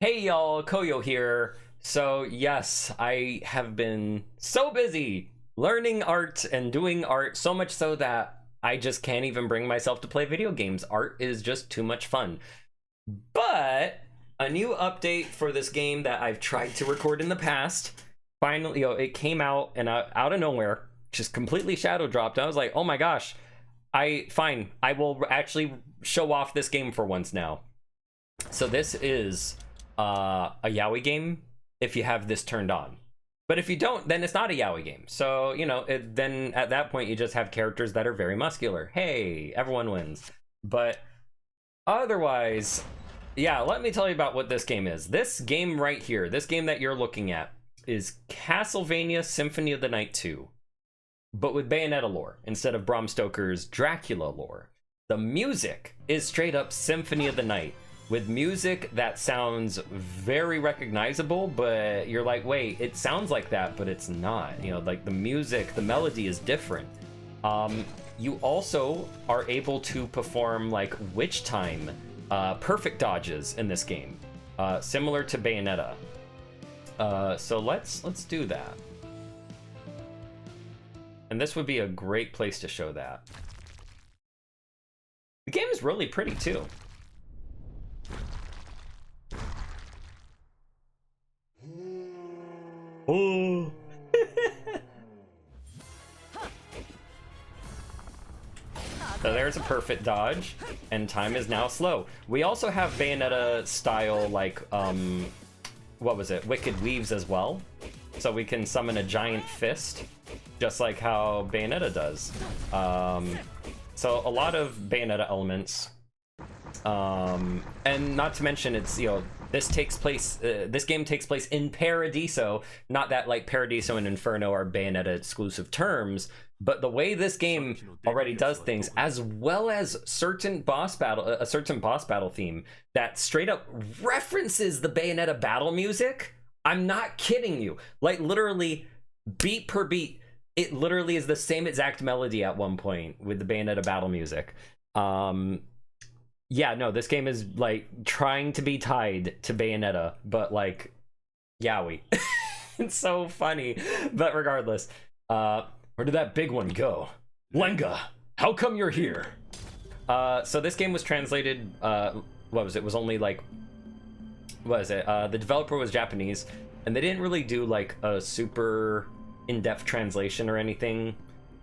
Hey y'all, Koyo here. So yes, I have been so busy learning art and doing art, so much so that I just can't even bring myself to play video games. Art is just too much fun. But a new update for this game that I've tried to record in the past, finally, it came out and out of nowhere, just completely shadow dropped. I was like, oh my gosh, I will actually show off this game for once now. So this is a yaoi game if you have this turned on, but if you don't, then it's not a yaoi game. So then at that point you just have characters that are very muscular. Hey, everyone wins. But otherwise, yeah, let me tell you about what this game is. This game right here, this game that you're looking at, is Castlevania Symphony of the Night 2, but with Bayonetta lore instead of Bram Stoker's Dracula lore. The music is straight up Symphony of the Night, with music that sounds very recognizable, but you're like, wait, it sounds like that, but it's not. Like the music, the melody is different. You also are able to perform like witch time, perfect dodges in this game, similar to Bayonetta. So let's do that. And this would be a great place to show that. The game is really pretty too. Oh. So there's a perfect dodge, and time is now slow. We also have Bayonetta style, like, what was it? Wicked Weaves as well. So we can summon a giant fist, just like how Bayonetta does. So a lot of Bayonetta elements. And not to mention, it's, this game takes place in Paradiso. Not that like Paradiso and Inferno are Bayonetta exclusive terms, but the way this game already does things, as well as a certain boss battle theme that straight up references the Bayonetta battle music. I'm not kidding you. Like literally beat per beat, it literally is the same exact melody at one point with the Bayonetta battle music. Yeah, no, this game is like trying to be tied to Bayonetta, but like yaoi. It's so funny. But regardless, where did that big one go? Lenga, how come you're here? So this game was translated, what was it? It was only like, what is it? The developer was Japanese, and they didn't really do like a super in-depth translation or anything.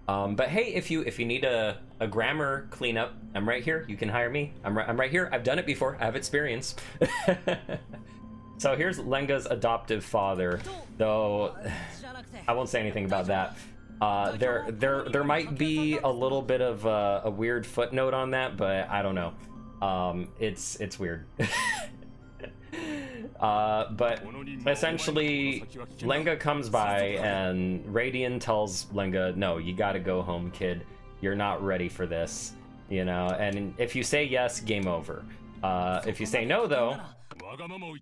But hey, if you need a grammar cleanup, I'm right here. You can hire me. I'm right here. I've done it before. I have experience. So here's Lenga's adoptive father, though I won't say anything about that. There might be a little bit of a weird footnote on that, but I don't know. It's weird. But essentially, Lenga comes by and Radian tells Lenga, no, you gotta go home, kid. You're not ready for this, and if you say yes, game over. If you say no, though,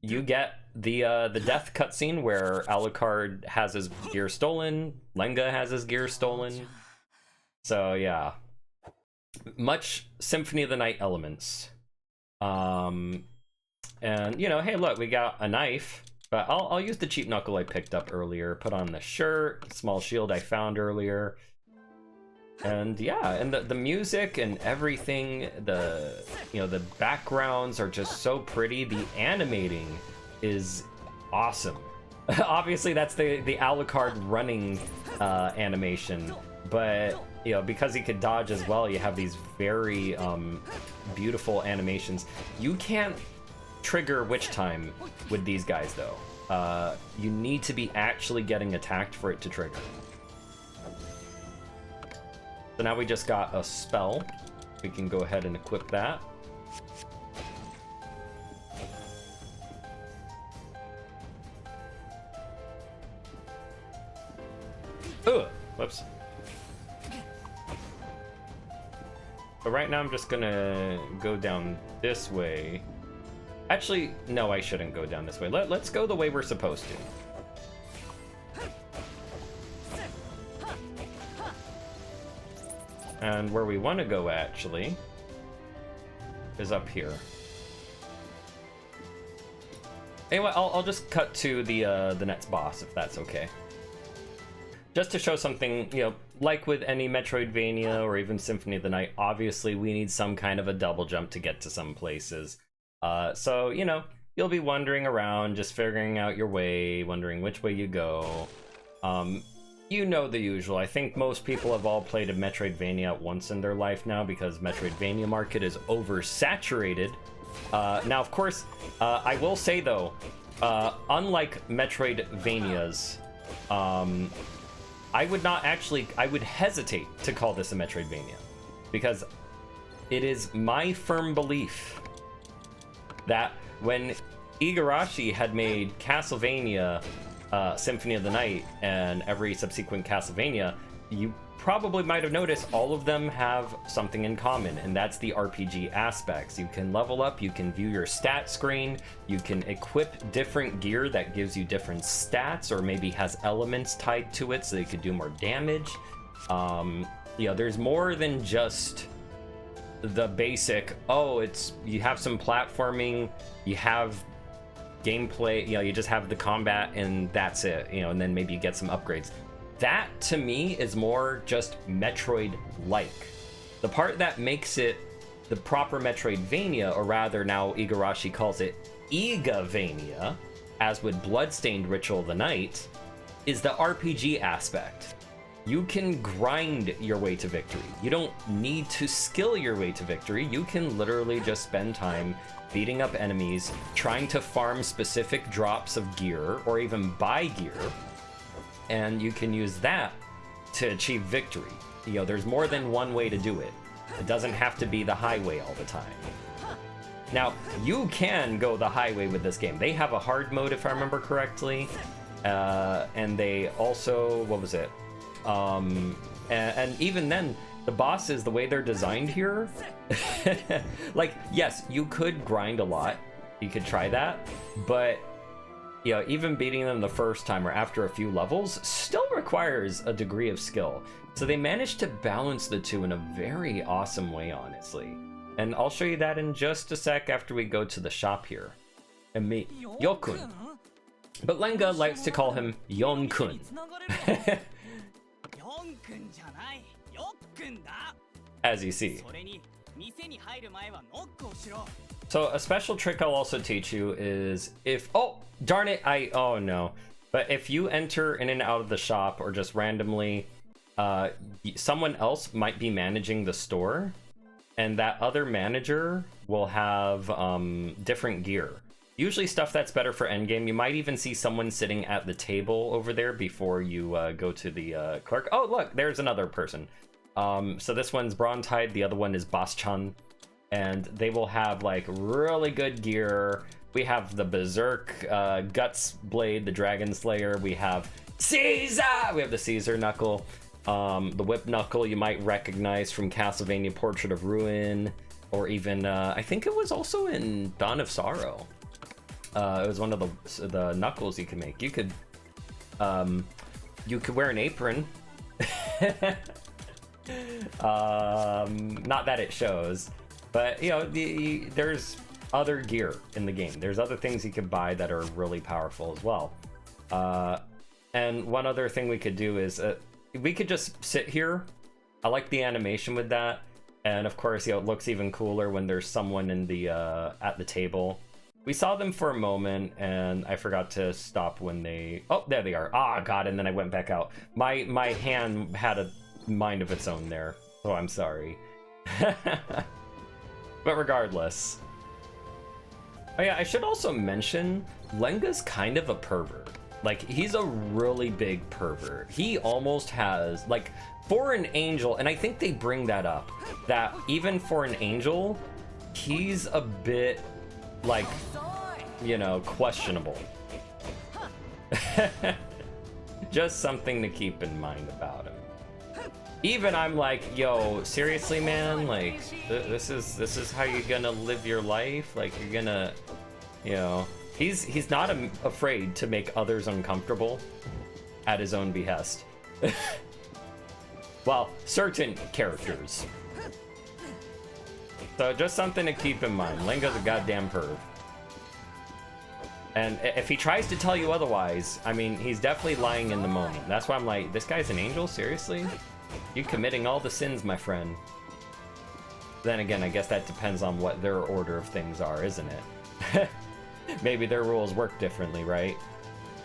you get the death cutscene where Alucard has his gear stolen, Lenga has his gear stolen. So yeah, much Symphony of the Night elements. And hey, look, we got a knife, but I'll use the cheap knuckle I picked up earlier, put on the shirt, small shield I found earlier. And yeah, and the music and everything, the backgrounds are just so pretty. The animating is awesome. Obviously that's the Alucard running animation, but because he could dodge as well, you have these very beautiful animations. You can't trigger witch time with these guys though. You need to be actually getting attacked for it to trigger. So now we just got a spell. We can go ahead and equip that. Ugh, whoops. But right now I'm just gonna go down this way. Actually, no, I shouldn't go down this way. Let's go the way we're supposed to. And where we want to go, actually, is up here. Anyway, I'll just cut to the next boss, if that's okay. Just to show something, you know, like with any Metroidvania or even Symphony of the Night, obviously we need some kind of a double jump to get to some places. So, you know, you'll be wandering around, just figuring out your way, wondering which way you go. You know the usual. I think most people have all played a Metroidvania once in their life now because Metroidvania market is oversaturated. Now, of course, I will say though, unlike Metroidvanias, I would hesitate to call this a Metroidvania because it is my firm belief that when Igarashi had made Castlevania Symphony of the Night and every subsequent Castlevania, you probably might have noticed all of them have something in common, and that's the RPG aspects. You can level up, you can view your stat screen, you can equip different gear that gives you different stats or maybe has elements tied to it so you could do more damage. You know, there's more than just the basic, oh, it's, you have some platforming, you have gameplay, you know, you just have the combat and that's it, you know, and then maybe you get some upgrades. That to me is more just Metroid-like. The part that makes it the proper Metroidvania, or rather now Igarashi calls it Igavania, as with Bloodstained Ritual of the Night, is the RPG aspect. You can grind your way to victory. You don't need to skill your way to victory. You can literally just spend time beating up enemies, trying to farm specific drops of gear, or even buy gear, and you can use that to achieve victory. You know, there's more than one way to do it. It doesn't have to be the highway all the time. Now, you can go the highway with this game. They have a hard mode, if I remember correctly, and they also, what was it? And even then, the bosses, the way they're designed here, like, yes, you could grind a lot. You could try that, but you know, even beating them the first time or after a few levels still requires a degree of skill. So they managed to balance the two in a very awesome way, honestly. And I'll show you that in just a sec after we go to the shop here and meet Yokun. But Lenga likes to call him Yonkun. As you see. So a special trick I'll also teach you is if, oh, darn it, oh no. But if you enter in and out of the shop or just randomly, someone else might be managing the store, and that other manager will have different gear. Usually stuff that's better for endgame. You might even see someone sitting at the table over there before you go to the clerk. Oh, look, there's another person. So this one's Brontide, the other one is Boss-chan, and they will have like really good gear. We have the Berserk Guts Blade, the Dragon Slayer. We have Caesar! We have the Caesar Knuckle. The Whip Knuckle you might recognize from Castlevania Portrait of Ruin, or even, I think it was also in Dawn of Sorrow. It was one of the knuckles you could make. You could wear an apron. Not that it shows, but you know, there's other gear in the game. There's other things you could buy that are really powerful as well. And one other thing we could do is we could just sit here. I like the animation with that, and of course, you know, it looks even cooler when there's someone in the at the table. We saw them for a moment, and I forgot to stop when they... Oh, there they are. Ah, God, and then I went back out. My hand had a mind of its own there, so I'm sorry. But regardless. Oh yeah, I should also mention, Lenga's kind of a pervert. Like, he's a really big pervert. He almost has, like, for an angel, and I think they bring that up, that even for an angel, he's a bit... like, you know, questionable. Just something to keep in mind about him. Even I'm like, yo, seriously, man, like, this is how you're gonna live your life? Like, you're gonna, you know, he's not afraid to make others uncomfortable at his own behest. Well, certain characters. So just something to keep in mind. Lenga's a goddamn perv. And if he tries to tell you otherwise, I mean, he's definitely lying in the moment. That's why I'm like, this guy's an angel? Seriously? You committing all the sins, my friend. Then again, I guess that depends on what their order of things are, isn't it? Maybe their rules work differently, right?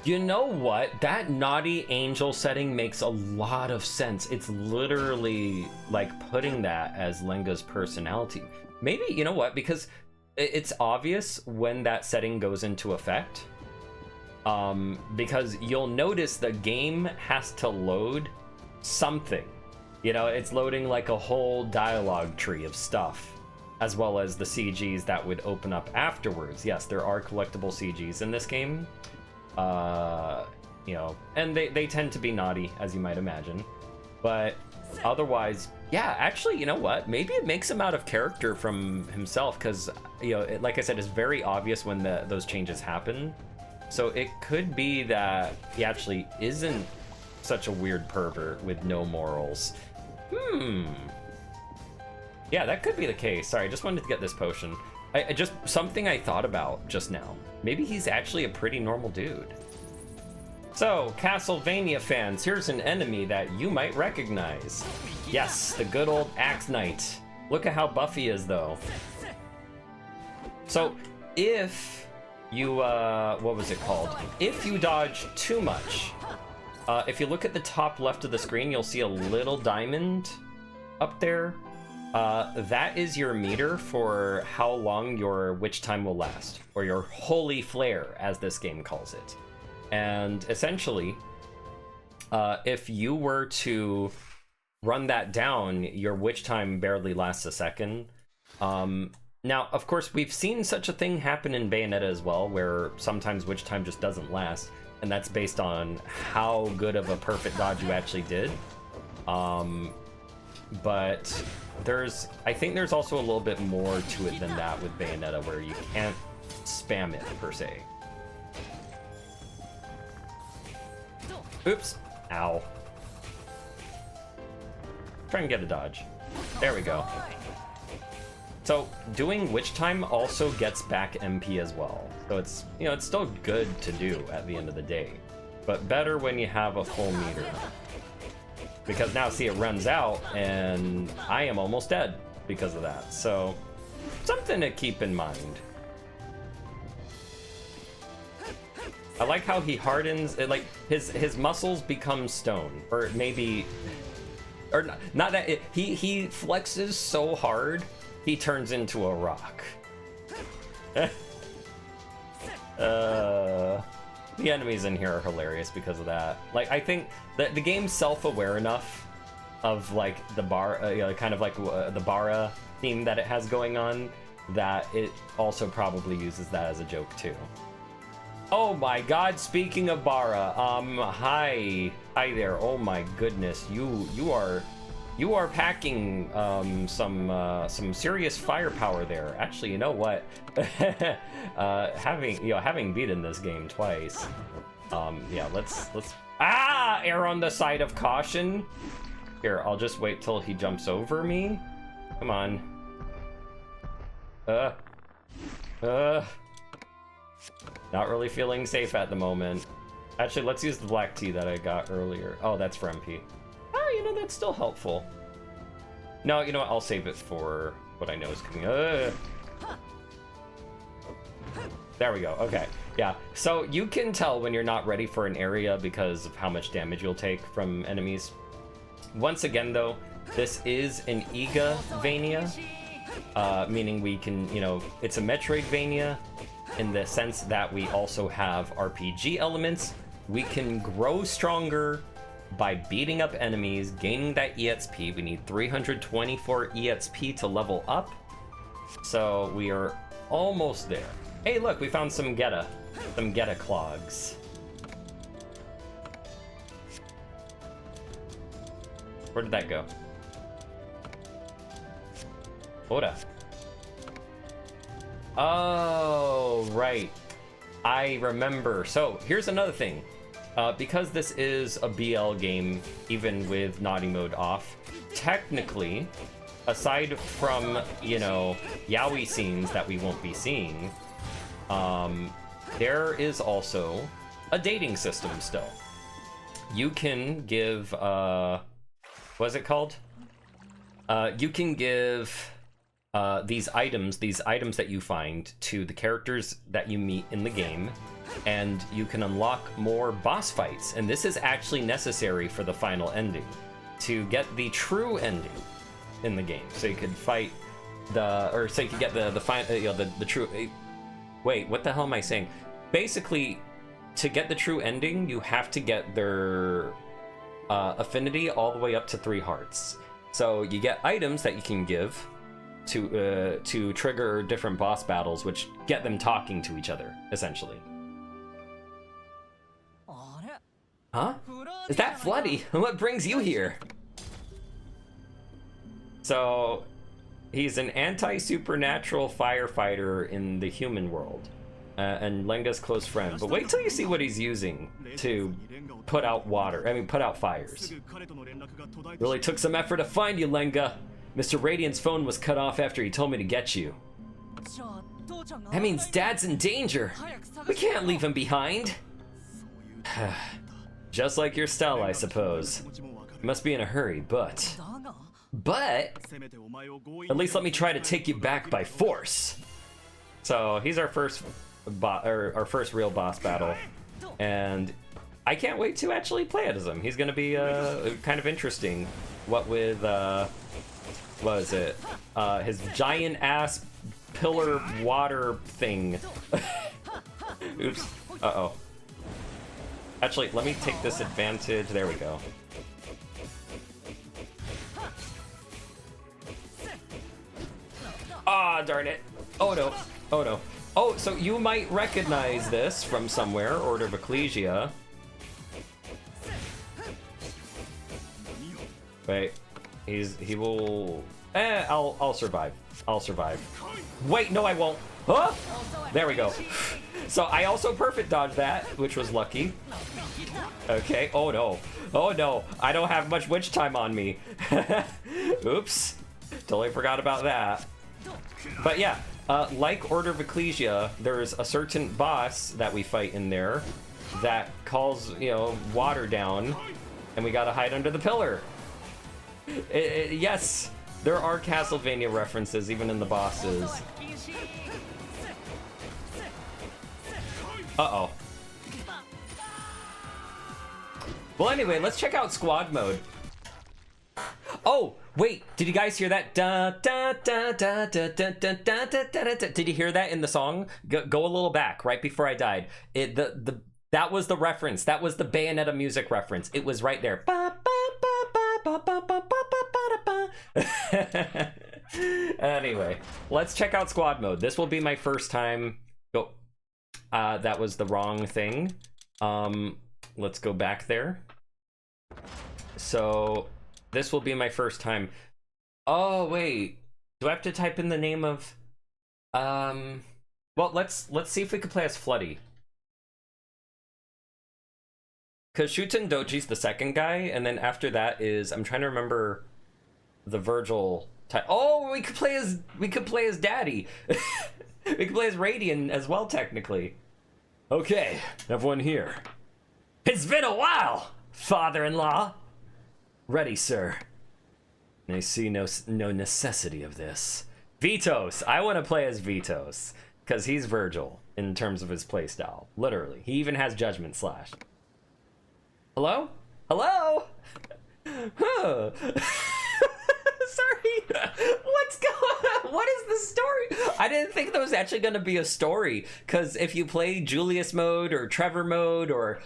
You know what? That naughty angel setting makes a lot of sense. It's literally like putting that as Lenga's personality. Maybe, you know what? Because it's obvious when that setting goes into effect. Because you'll notice the game has to load something. You know, it's loading like a whole dialogue tree of stuff, as well as the CGs that would open up afterwards. Yes, there are collectible CGs in this game. You know, and they tend to be naughty, as you might imagine. But otherwise, yeah, actually, you know what? Maybe it makes him out of character from himself, because, you know, like I said, it's very obvious when those changes happen. So it could be that he actually isn't such a weird pervert with no morals. Yeah, that could be the case. Sorry, I just wanted to get this potion. I just, something I thought about just now. Maybe he's actually a pretty normal dude. So, Castlevania fans, here's an enemy that you might recognize. Yes, the good old Axe Knight. Look at how buff he is, though. So, if you, what was it called? If you dodge too much, if you look at the top left of the screen, you'll see a little diamond up there. That is your meter for how long your witch time will last, or your holy flare, as this game calls it. And essentially, if you were to run that down, your witch time barely lasts a second. Now, of course, we've seen such a thing happen in Bayonetta as well, where sometimes witch time just doesn't last, and that's based on how good of a perfect dodge you actually did. But I think there's also a little bit more to it than that with Bayonetta, where you can't spam it per se. Oops. Ow. Try and get a dodge. There we go. So doing witch time also gets back MP as well. So it's, you know, it's still good to do at the end of the day, but better when you have a full meter. Because now, see, it runs out, and I am almost dead because of that. So, something to keep in mind. I like how he hardens, like, his muscles become stone. Or maybe, or not that, he flexes so hard, he turns into a rock. The enemies in here are hilarious because of that. Like, I think that the game's self-aware enough of, like, the you know, kind of like the Bara theme that it has going on, that it also probably uses that as a joke too. Oh my god, speaking of Bara, hi there. Oh my goodness, you are packing some serious firepower there. Actually, you know what? Having beaten this game twice, yeah, let's err on the side of caution. Here, I'll just wait till he jumps over me. Come on. Not really feeling safe at the moment. Actually, let's use the black tea that I got earlier. Oh, that's for MP. Oh, you know, that's still helpful. No, you know what? I'll save it for what I know is coming. There we go. Okay. Yeah. So you can tell when you're not ready for an area because of how much damage you'll take from enemies. Once again, though, this is an Igavania, meaning we can, you know, it's a Metroidvania in the sense that we also have RPG elements. We can grow stronger by beating up enemies, gaining that EXP. We need 324 EXP to level up. So we are almost there. Hey, look, we found some Geta clogs. Where did that go? Coyoda. Oh, right. I remember. So here's another thing. Because this is a BL game, even with naughty mode off, technically, aside from, you know, yaoi scenes that we won't be seeing, there is also a dating system still. You can give, what's it called? You can give these items that you find to the characters that you meet in the game, and you can unlock more boss fights. And this is actually necessary for the final ending, to get the true ending in the game. So you could fight so you could get the final, you know, the true. Wait, what the hell am I saying? Basically, to get the true ending, you have to get their affinity all the way up to 3 hearts. So you get items that you can give to trigger different boss battles, which get them talking to each other, essentially. Huh? Is that Floody? What brings you here? So, he's an anti-supernatural firefighter in the human world, and Lenga's close friend. But wait till you see what he's using to put out fires. Really took some effort to find you, Lenga. Mr. Radiant's phone was cut off after he told me to get you. That means Dad's in danger. We can't leave him behind. Just like your style, I suppose. You must be in a hurry, but at least let me try to take you back by force. So he's our first real boss battle, and I can't wait to actually play it as him. He's gonna be kind of interesting. What with what is it? His giant ass pillar water thing. Oops. Uh-oh. Actually, let me take this advantage. There we go. Ah, darn it. Oh no. Oh no. Oh, so you might recognize this from somewhere. Order of Ecclesia. Wait. He will... I'll survive. I'll survive. Wait, no I won't. Huh? There we go. So I also perfect dodged that, which was lucky. Okay, oh no. Oh no, I don't have much witch time on me. Oops. Totally forgot about that. But yeah, like Order of Ecclesia, there's a certain boss that we fight in there that calls, you know, water down, and we gotta hide under the pillar. Yes, there are Castlevania references even in the bosses. Uh-oh. Well, anyway, let's check out squad mode. Oh, wait, did you guys hear that? Da, da, da, da, da, da, da, da, da, da, da. Did you hear that in the song? Go a little back, right before I died. That was the reference. That was the Bayonetta music reference. It was right there. Anyway, let's check out squad mode. This will be my first time. Go. That was the wrong thing. Let's go back there. So this will be my first time. Oh wait, do I have to type in the name of? Well, let's see if we can play as Floody. Cause Shuten Doji's the second guy, and then after that is, I'm trying to remember the Virgil type. Oh, we could play as Daddy. We could play as Radiant as well, technically. Okay, everyone here. It's been a while, father-in-law. Ready, sir. I see no necessity of this. Vitos. I want to play as Vitos, because he's Virgil in terms of his playstyle. Literally. He even has Judgment Slash. Hello? Hello? Huh. Sorry. What's going on? What is the story? I didn't think there was actually going to be a story, because if you play Julius mode or Trevor mode or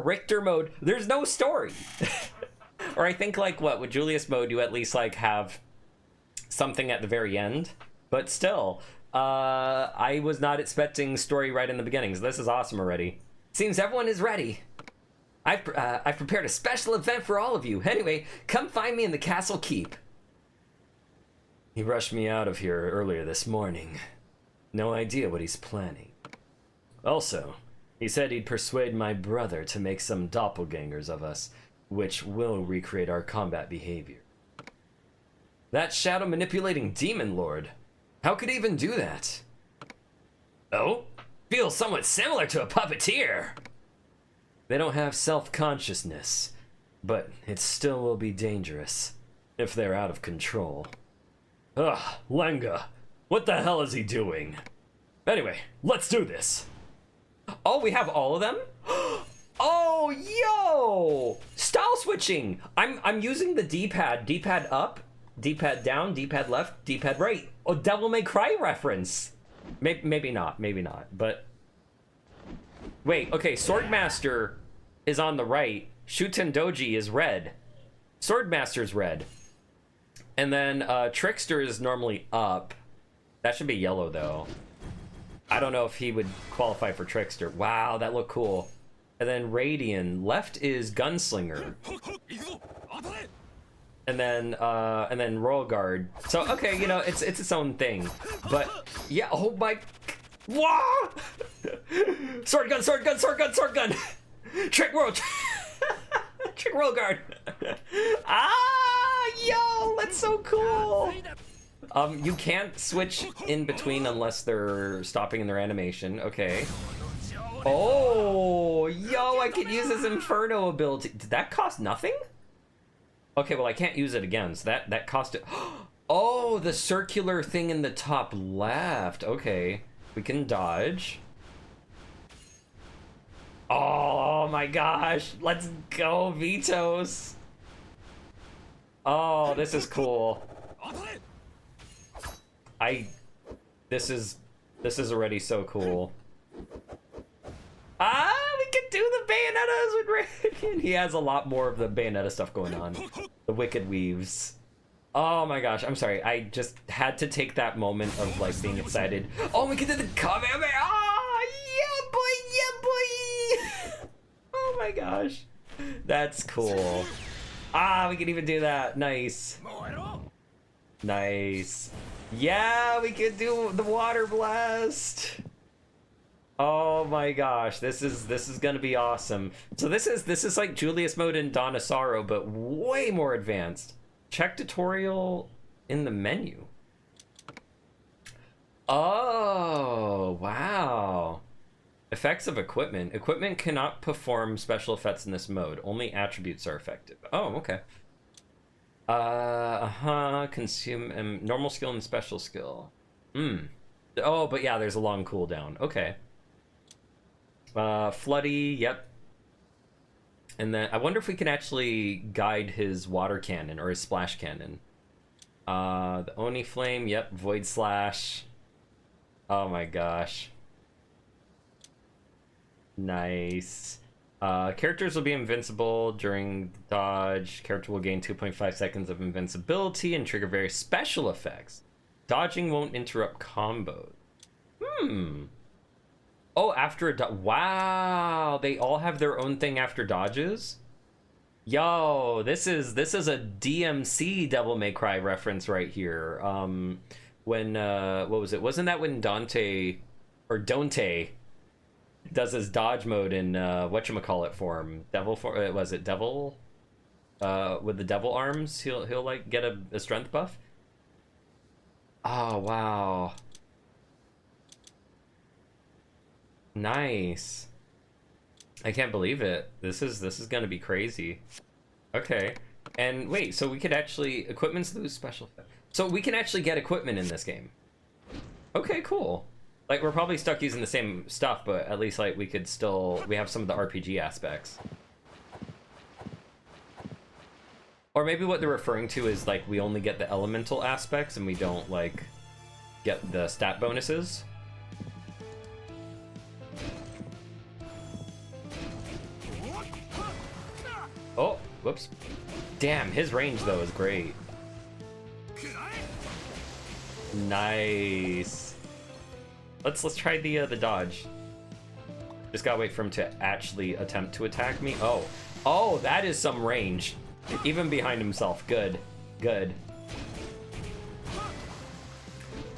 Richter mode, there's no story. Or I think like what with Julius mode you at least like have something at the very end, but still I was not expecting story right in the beginning, so this is awesome already. Seems everyone is ready. I've prepared a special event for all of you. Anyway, come find me in the castle keep. He rushed me out of here earlier this morning. No idea what he's planning. Also, he said he'd persuade my brother to make some doppelgangers of us, which will recreate our combat behavior. That shadow manipulating demon lord. How could he even do that? Oh? Feels somewhat similar to a puppeteer. They don't have self-consciousness, but it still will be dangerous if they're out of control. Ugh, Lenga, what the hell is he doing? Anyway, let's do this. Oh, we have all of them? Oh, yo! Style switching! I'm using the D-pad. D-pad up, D-pad down, D-pad left, D-pad right. Oh, Devil May Cry reference. Maybe not, but... Wait, okay, Swordmaster is on the right. Shuten Doji is red. Swordmaster's red. And then Trickster is normally up. That should be yellow, though. I don't know if he would qualify for Trickster. Wow, that looked cool. And then Radian. Left is Gunslinger. And then Royal Guard. So, okay, you know, it's its own thing. But, yeah, oh my... Whoa! Sword gun, sword gun, sword gun, sword gun! Trick World! Trick Royal Guard! Ah, yo, that's so cool! You can't switch in between unless they're stopping in their animation. Okay. Oh, yo, I could use his Inferno ability. Did that cost nothing? Okay, well, I can't use it again, so that cost it. Oh, the circular thing in the top left. Okay, we can dodge. Oh my gosh, let's go, Vitos. Oh, this is cool. This is already so cool. Ah, we can do the Bayonettas with Radiant. He has a lot more of the Bayonetta stuff going on. The Wicked Weaves. Oh my gosh, I'm sorry. I just had to take that moment of like being excited. Oh, we can do the Kamehameha. Oh, yeah, boy, yeah, boy. Oh my gosh. That's cool. Ah, we can even do that. Nice. Nice. Yeah, we can do the Water Blast. Oh my gosh, this is gonna be awesome. So this is like Julius mode in Dawn of Sorrow, but way more advanced. Check tutorial in the menu. Oh, wow. Effects of equipment. Equipment cannot perform special effects in this mode. Only attributes are effective. Oh, okay. Consume normal skill and special skill. Oh, but yeah, there's a long cooldown. Okay. Floody, yep. And then I wonder if we can actually guide his water cannon or his splash cannon. The Oni Flame, yep. Void Slash. Oh my gosh. Nice. Characters will be invincible during dodge. Character will gain 2.5 seconds of invincibility and trigger various special effects. Dodging won't interrupt combos. Oh, after a wow, they all have their own thing after dodges. Yo, this is a DMC Devil May Cry reference right here. When what was it? Wasn't that when Dante does his dodge mode in whatchamacallit form? Devil form, was it Devil? With the devil arms, he'll like get a strength buff. Oh wow. Nice. I can't believe it. This is gonna be crazy. Okay. And wait, so we could actually equipments lose special effect. So we can actually get equipment in this game. Okay, cool. Like we're probably stuck using the same stuff, but at least like we have some of the RPG aspects. Or maybe what they're referring to is like we only get the elemental aspects and we don't like get the stat bonuses. Oh, whoops. Damn, his range though is great. Nice. Let's try the dodge. Just gotta wait for him to actually attempt to attack me. Oh, that is some range. Even behind himself. Good.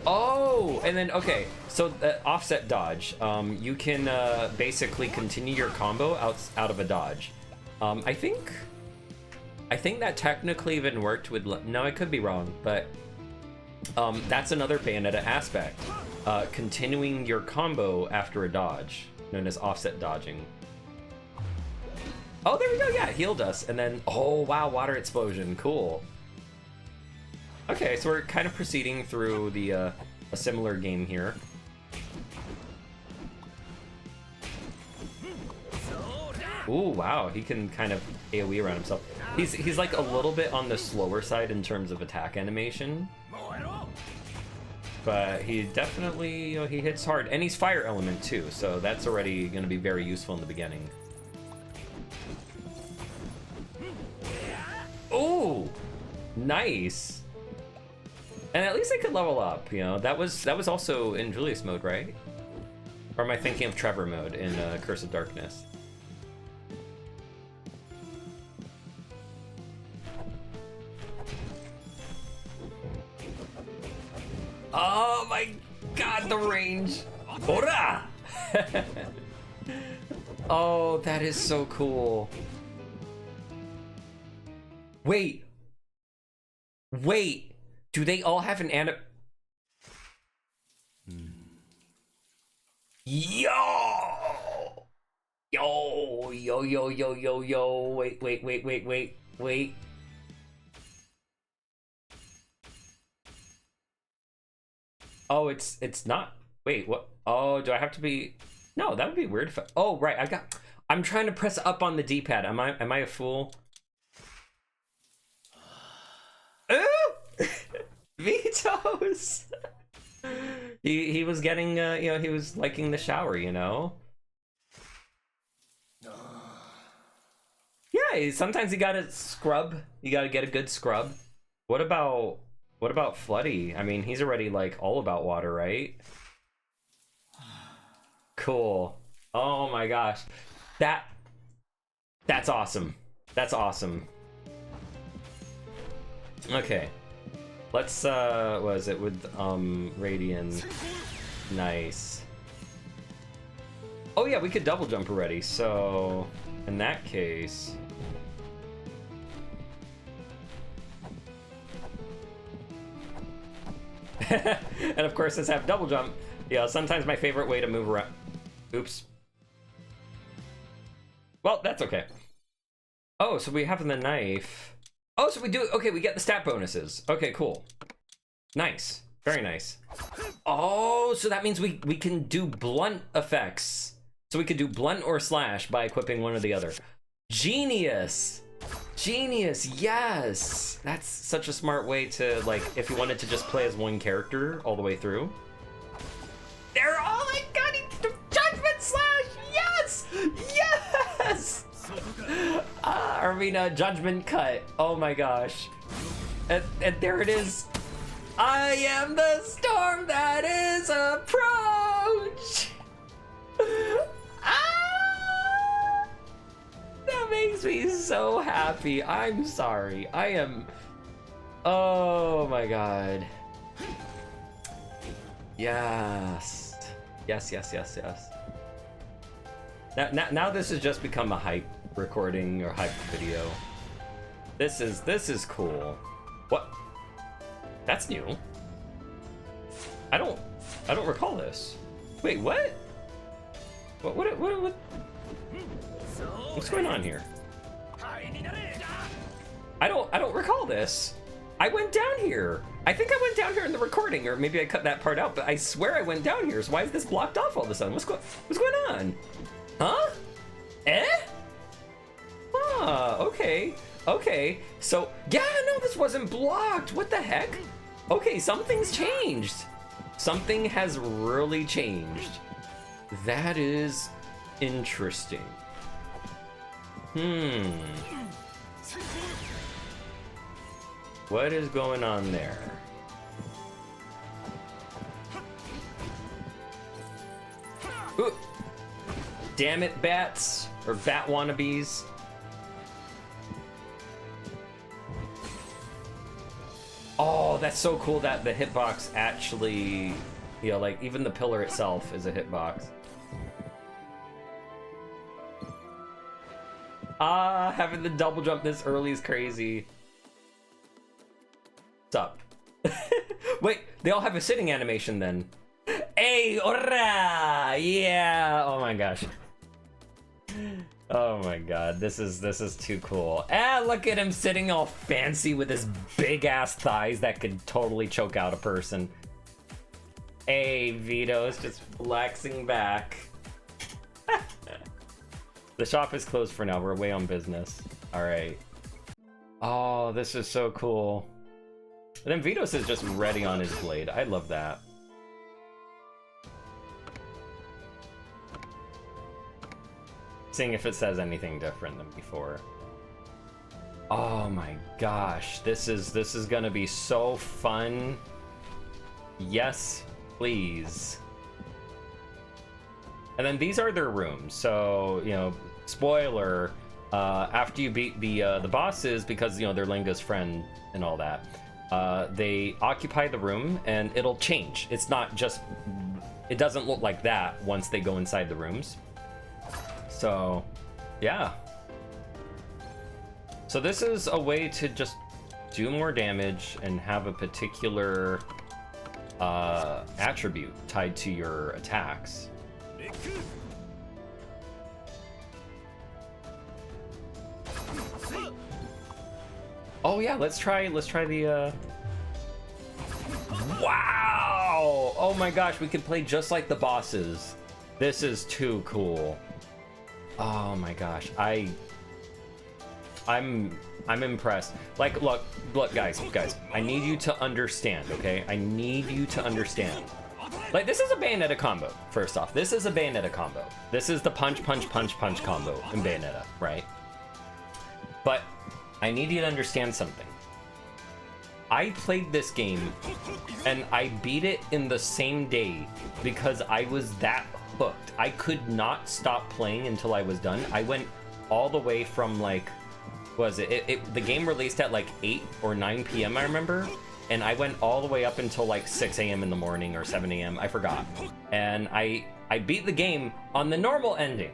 Oh, and then okay. So the offset dodge. You can basically continue your combo out of a dodge. I think that technically even worked with... No, I could be wrong, but That's another Bayonetta aspect. Continuing your combo after a dodge, known as offset dodging. Oh, there we go. Yeah, it healed us. And then, oh, wow, water explosion. Cool. Okay, so we're kind of proceeding through the a similar game here. Ooh, wow, he can kind of AoE around himself. He's like a little bit on the slower side in terms of attack animation. But he definitely, you know, he hits hard. And he's fire element too, so that's already going to be very useful in the beginning. Ooh, nice. And at least I could level up, you know. That was also in Julius mode, right? Or am I thinking of Trevor mode in Curse of Darkness? Oh my god, the range! Ora! Oh, that is so cool. Wait. Wait. Do they all have an anim... Yo! Yo, yo, yo, yo, yo, yo. Wait. Oh, it's not. Wait, what? Oh, do I have to be? No, that would be weird if I... Oh, right. I'm trying to press up on the D-pad. Am I a fool? Ooh! Vetoes. He was getting you know, he was liking the shower, you know. Yeah, sometimes you gotta scrub. You gotta get a good scrub. What about Floody? I mean, he's already like all about water, right? Cool. Oh my gosh. That's awesome. That's awesome. Okay. Let's what is it with Radiant? Nice. Oh yeah, we could double jump already, so in that case. And of course, let's have double jump. Yeah, sometimes my favorite way to move around. Oops. Well, that's okay. Oh, so we have the knife. Oh, so we do, okay, we get the stat bonuses. Okay, cool. Nice, very nice. Oh, so that means we can do blunt effects. So we could do blunt or slash by equipping one or the other. Genius. Genius, yes! That's such a smart way to, like, if you wanted to just play as one character all the way through. They're all like, God, Judgment Slash! Yes! Yes! I mean, Judgment Cut. Oh my gosh. And there it is. I am the storm that is approach! That makes me so happy. I'm sorry. I am... Oh my god. Yes. Yes. Now this has just become a hype recording or hype video. This is cool. What? That's new. I don't recall this. Wait, what? What? What's going on here? I don't recall this. I went down here. I think I went down here in the recording, or maybe I cut that part out, but I swear I went down here. So why is this blocked off all of a sudden? What's going on? Huh? Eh? Ah, okay. So, yeah, no, this wasn't blocked. What the heck? Okay, something's changed. Something has really changed. That is interesting. What is going on there? Ooh. Damn it, bats, or bat wannabes. Oh, that's so cool that the hitbox actually, you know, like even the pillar itself is a hitbox. Ah, having the double jump this early is crazy. What's up? Wait, They all have a sitting animation then. Hey, ora! Yeah! Oh my gosh. Oh my god, this is too cool. Ah, look at him sitting all fancy with his big ass thighs that could totally choke out a person. Hey, Vito's just relaxing back. The shop is closed for now. We're away on business. All right. Oh, this is so cool. And then Vitos is just ready on his blade. I love that. Seeing if it says anything different than before. Oh my gosh, this is gonna be so fun. Yes, please. And then these are their rooms. So, you know, spoiler, after you beat the bosses, because, you know, they're Lenga's friend and all that, they occupy the room and it'll change. It's not just, it doesn't look like that once they go inside the rooms. So, yeah. So this is a way to just do more damage and have a particular attribute tied to your attacks. Oh yeah, let's try the Wow! Oh my gosh, we could play just like the bosses. This is too cool. Oh my gosh, I'm impressed. Like, look, guys, I need you to understand, okay? I need you to understand. Like, this is a Bayonetta combo, first off. This is a Bayonetta combo. This is the punch, punch, punch, punch combo in Bayonetta, right? But I need you to understand something. I played this game, and I beat it in the same day because I was that hooked. I could not stop playing until I was done. I went all the way from, like, what was it? The game released at like 8 or 9 p.m. I remember, and I went all the way up until like 6 a.m. in the morning or 7 a.m. I forgot. And I beat the game on the normal ending.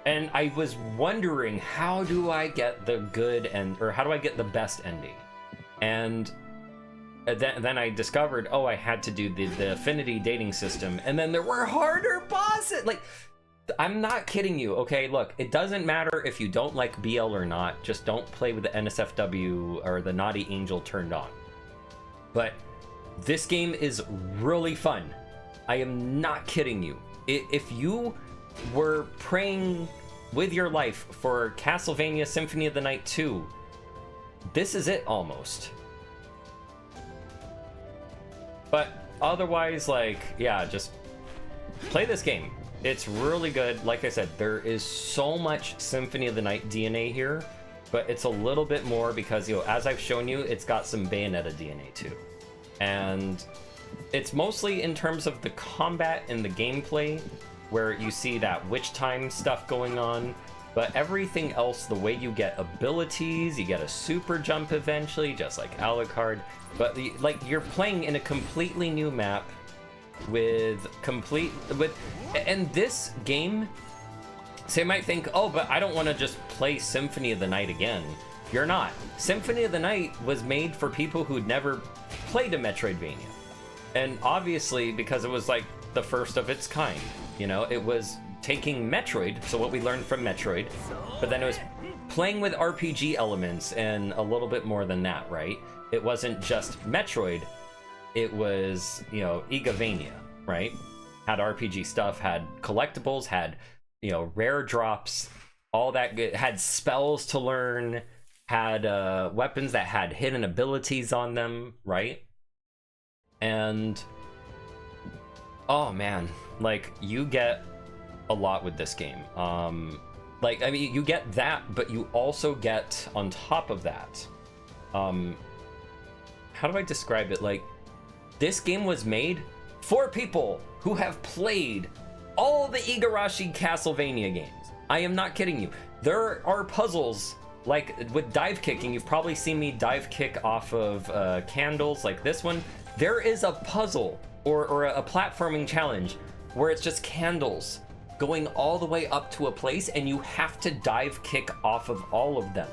And I was wondering, how do I get the good end, or how do I get the best ending? And then I discovered, oh, I had to do the affinity dating system, and then there were harder bosses. Like, I'm not kidding you, okay? Look, it doesn't matter if you don't like BL or not. Just don't play with the NSFW or the Naughty Angel turned on. But this game is really fun. I am not kidding you. If you were praying with your life for Castlevania Symphony of the Night 2, this is it almost. But otherwise, like, yeah, just play this game. It's really good. Like I said, there is so much Symphony of the Night DNA here, but it's a little bit more because, you know, as I've shown you, it's got some Bayonetta DNA too. And it's mostly in terms of the combat and the gameplay, where you see that witch time stuff going on, but everything else, the way you get abilities, you get a super jump eventually, just like Alucard, but like you're playing in a completely new map and this game, so you might think, oh, but I don't want to just play Symphony of the Night again. You're not. Symphony of the Night was made for people who'd never played a Metroidvania. And obviously, because it was like the first of its kind, you know, it was taking Metroid, so what we learned from Metroid, but then it was playing with RPG elements and a little bit more than that, right? It wasn't just Metroid, it was, you know, Igavania, right? Had RPG stuff, had collectibles, had, you know, rare drops, all that good, had spells to learn, had weapons that had hidden abilities on them, right? And oh man, like, you get a lot with this game. Like, I mean, you get that, but you also get on top of that, how do I describe it? Like, this game was made for people who have played all the Igarashi Castlevania games. I am not kidding you. There are puzzles, like with dive kicking. You've probably seen me dive kick off of candles like this one. There is a puzzle or a platforming challenge where it's just candles going all the way up to a place, and you have to dive kick off of all of them.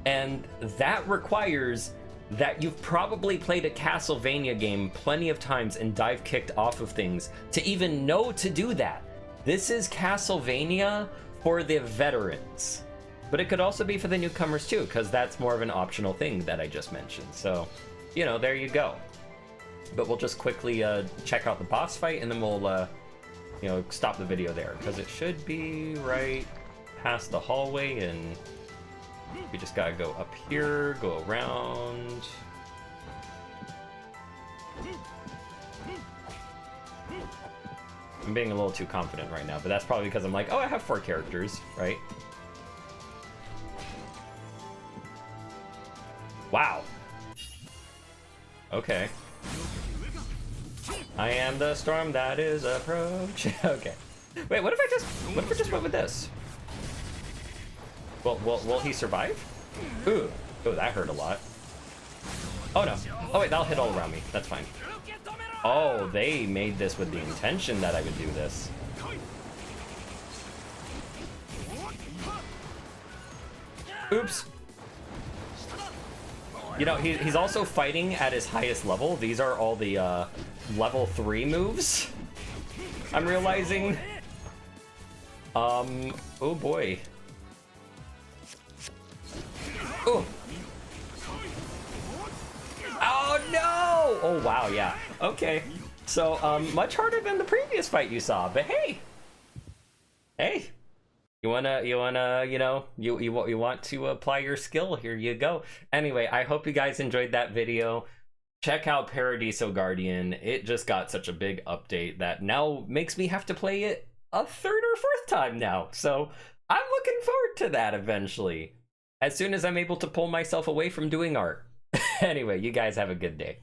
And that requires that you've probably played a Castlevania game plenty of times and dive kicked off of things to even know to do that. This is Castlevania for the veterans. But it could also be for the newcomers too, because that's more of an optional thing that I just mentioned. So, you know, there you go. But we'll just quickly check out the boss fight, and then we'll, you know, stop the video there, because it should be right past the hallway, and we just gotta go up here, go around. I'm being a little too confident right now, but that's probably because I'm like, oh, I have 4 characters, right? Wow. Okay. I am the storm that is approaching. Okay. Wait, what if I just went with this? Well, will he survive? Ooh, that hurt a lot. Oh no. Oh wait, that'll hit all around me. That's fine. Oh, they made this with the intention that I would do this. Oops. You know, he's also fighting at his highest level. These are all the level 3 moves, I'm realizing. Oh boy. Oh. Oh no! Oh wow, yeah. Okay. So, much harder than the previous fight you saw, but hey. Hey. You wanna, you know, you want to apply your skill, here you go. Anyway, I hope you guys enjoyed that video. Check out Paradiso Guardian. It just got such a big update that now makes me have to play it a 3rd or 4th time now. So I'm looking forward to that eventually, as soon as I'm able to pull myself away from doing art. Anyway, you guys have a good day.